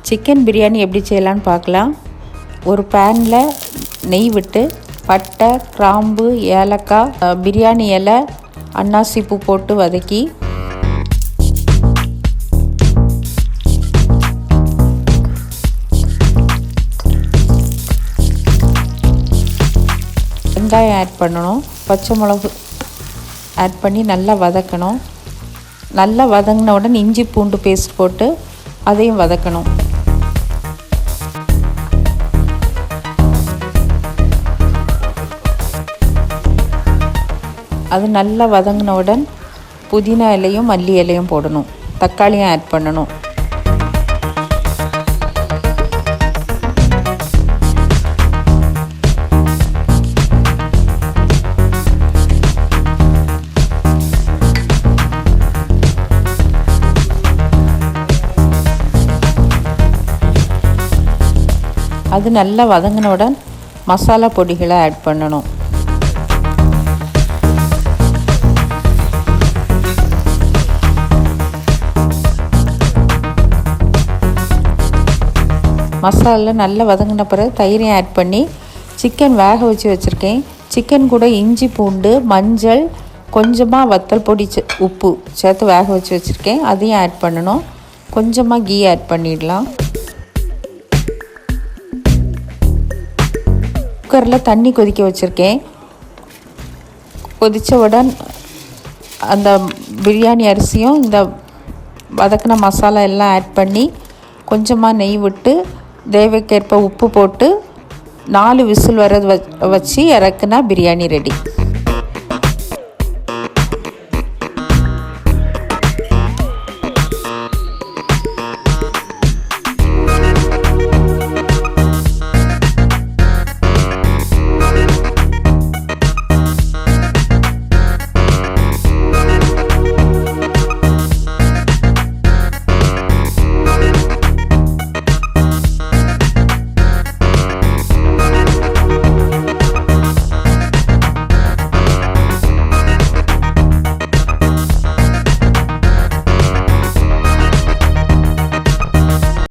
Chicken biryani எப்படி செய்யலான்னு பார்க்கலாம். ஒரு பேனில் நெய் விட்டு பட்டை, கிராம்பு, ஏலக்காய், பிரியாணி இலை, அன்னாசி பூ போட்டு வதக்கி வெங்காயம் ஆட் பண்ணணும். பச்சை மிளகு ஆட் பண்ணி நல்லா வதக்கணும். நல்லா வதங்கின உடனே இஞ்சி பூண்டு பேஸ்ட் போட்டு அதையும் வதக்கணும். அது நல்லா வதங்கினவுடன் புதினா இலையும் மல்லி இலையும் போடணும். தக்காளியும் ஆட் பண்ணணும். அது நல்லா வதங்கினவுடன் மசாலா பொடிகளை ஆட் பண்ணணும். மசாலா நல்லா வதங்கின பிறகு தயிரையும் ஆட் பண்ணி சிக்கன் வேக வச்சுருக்கேன். சிக்கன் கூட இஞ்சி பூண்டு, மஞ்சள், கொஞ்சமாக வத்தல் பொடி, உப்பு சேர்த்து வேக வச்சுருக்கேன். அதையும் ஆட் பண்ணணும். கொஞ்சமாக கீ ஆட் பண்ணிடலாம். குக்கரில் தண்ணி கொதிக்க வச்சுருக்கேன். கொதித்தவுடன் அந்த பிரியாணி அரிசியும் இந்த வதக்கின மசாலா எல்லாம் ஆட் பண்ணி கொஞ்சமாக நெய் விட்டு தேவைக்கேற்ப உப்பு போட்டு 4 விசில் வர வச்சு இறக்குனா பிரியாணி ரெடி.